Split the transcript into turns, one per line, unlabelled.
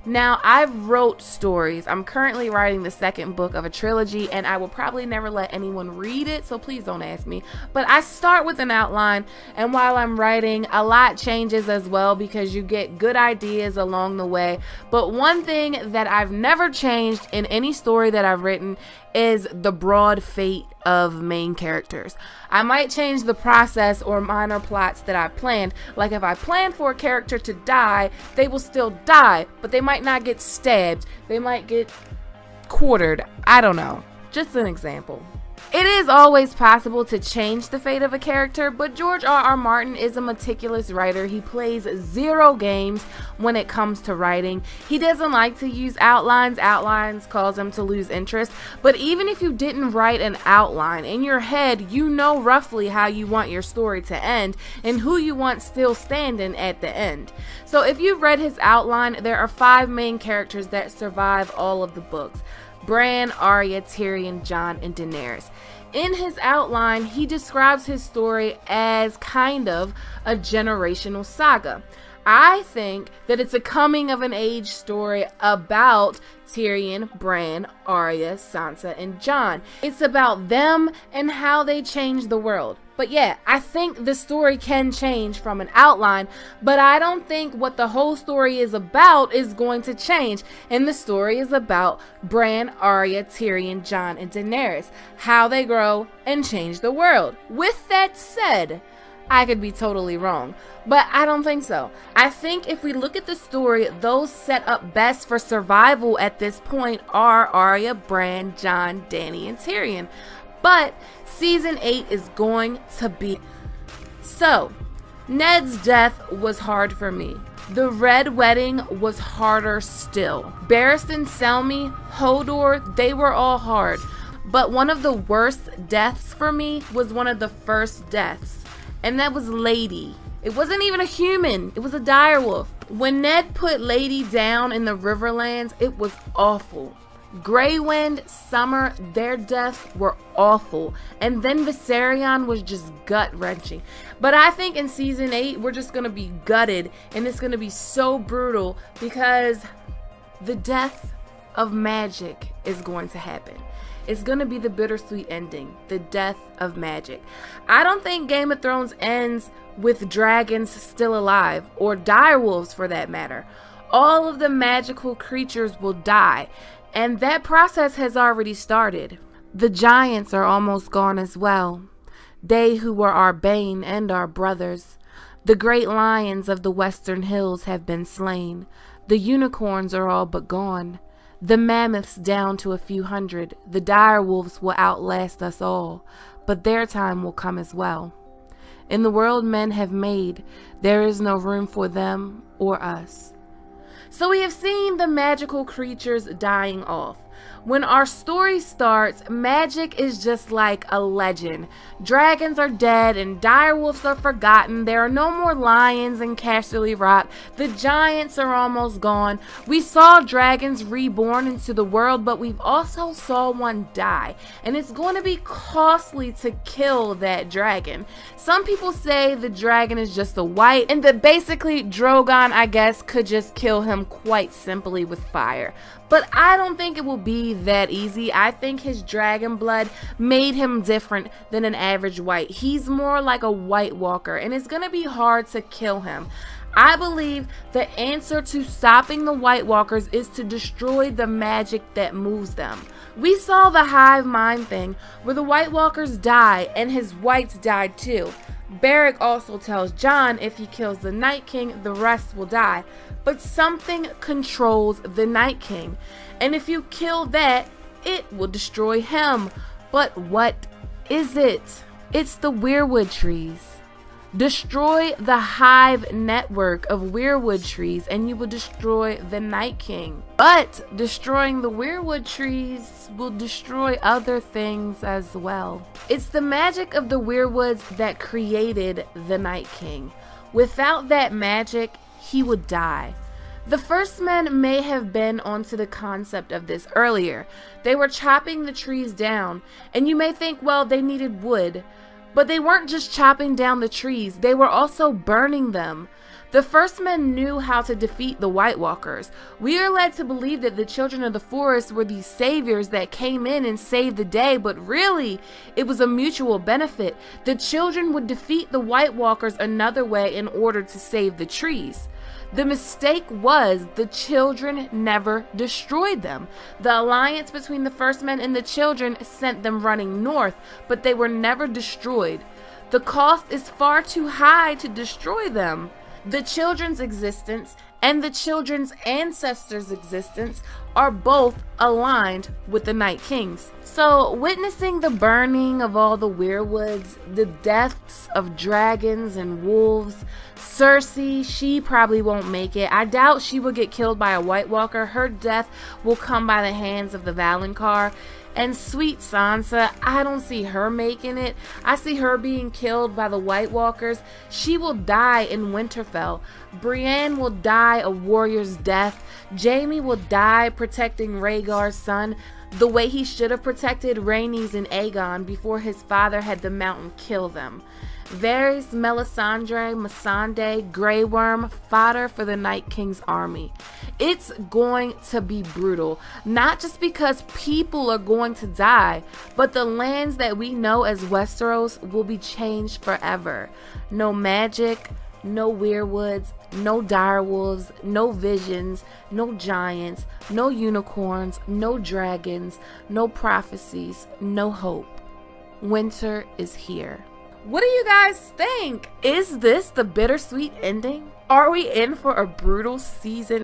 Now, I've wrote stories. I'm currently writing the second book of a trilogy, and I will probably never let anyone read it, so please don't ask me. But I start with an outline, and while I'm writing, a lot changes as well because you get good ideas along the way. But one thing that I've never changed in any story that I've written is the broad fate of main characters. I might change the process or minor plots that I planned. Like if I plan for a character to die, they will still die, but they might not get stabbed. They might get quartered. I don't know. Just an example. It is always possible to change the fate of a character, but George R.R. Martin is a meticulous writer. He plays zero games when it comes to writing. He doesn't like to use outlines. Outlines cause him to lose interest. But even if you didn't write an outline, in your head, you know roughly how you want your story to end and who you want still standing at the end. So if you've read his outline, there are 5 main characters that survive all of the books. Bran, Arya, Tyrion, Jon, and Daenerys. In his outline, he describes his story as kind of a generational saga. I think that it's a coming of an age story about Tyrion, Bran, Arya, Sansa, and Jon. It's about them and how they change the world. But yeah, I think the story can change from an outline, but I don't think what the whole story is about is going to change. And the story is about Bran, Arya, Tyrion, Jon, and Daenerys, how they grow and change the world. With that said, I could be totally wrong, but I don't think so. I think if we look at the story, those set up best for survival at this point are Arya, Bran, Jon, Dany, and Tyrion. But season 8 is going to be... So, Ned's death was hard for me. The Red Wedding was harder still. Barristan Selmy, Hodor, they were all hard. But one of the worst deaths for me was one of the first deaths. And that was Lady. It wasn't even a human. It was a direwolf. When Ned put Lady down in the Riverlands, it was awful. Grey Wind, Summer, their deaths were awful. And then Viserion was just gut-wrenching. But I think in season 8, we're just going to be gutted. And it's going to be so brutal because the death of magic is going to happen. It's going to be the bittersweet ending, the death of magic. I don't think Game of Thrones ends with dragons still alive, or direwolves for that matter. All of the magical creatures will die, and that process has already started. The giants are almost gone as well. They who were our bane and our brothers. The great lions of the western hills have been slain. The unicorns are all but gone. The mammoths down to a few hundred. The direwolves will outlast us all, but their time will come as well. In the world men have made, there is no room for them or us. So we have seen the magical creatures dying off. When our story starts, magic is just like a legend. Dragons are dead and direwolves are forgotten. There are no more lions in Casterly Rock. The giants are almost gone. We saw dragons reborn into the world, but we've also saw one die. And it's going to be costly to kill that dragon. Some people say the dragon is just a white and that basically Drogon, I guess, could just kill him quite simply with fire. But I don't think it will be that easy. I think his dragon blood made him different than an average white. He's more like a White Walker, and it's going to be hard to kill him. I believe the answer to stopping the White Walkers is to destroy the magic that moves them. We saw the hive mind thing where the White Walkers die and his whites died too. Beric also tells Jon if he kills the Night King, the rest will die. But something controls the Night King. And if you kill that, it will destroy him. But what is it? It's the weirwood trees. Destroy the hive network of weirwood trees and you will destroy the Night King. But destroying the weirwood trees will destroy other things as well. It's the magic of the weirwoods that created the Night King. Without that magic, he would die. The first men may have been onto the concept of this earlier. They were chopping the trees down, and you may think, well, they needed wood. But they weren't just chopping down the trees, they were also burning them. The first men knew how to defeat the White Walkers. We are led to believe that the children of the forest were these saviors that came in and saved the day, but really, it was a mutual benefit. The children would defeat the White Walkers another way in order to save the trees. The mistake was the children never destroyed them. The alliance between the first men and the children sent them running north, but they were never destroyed. The cost is far too high to destroy them. The children's existence and the children's ancestors' existence are both aligned with the Night Kings. So, witnessing the burning of all the weirwoods, the deaths of dragons and wolves, Cersei, she probably won't make it. I doubt she will get killed by a White Walker. Her death will come by the hands of the Valonqar. And sweet Sansa, I don't see her making it. I see her being killed by the White Walkers. She will die in Winterfell. Brienne will die a warrior's death. Jaime will die protecting Rhaegar's son, the way he should have protected Rhaenys and Aegon before his father had the Mountain kill them. Varys, Melisandre, Missandei, Grey Worm, fodder for the Night King's army. It's going to be brutal, not just because people are going to die, but the lands that we know as Westeros will be changed forever. No magic, no weirwoods, no direwolves, no visions, no giants, no unicorns, no dragons, no prophecies, no hope. Winter is here. What do you guys think? Is this the bittersweet ending? Are we in for a brutal season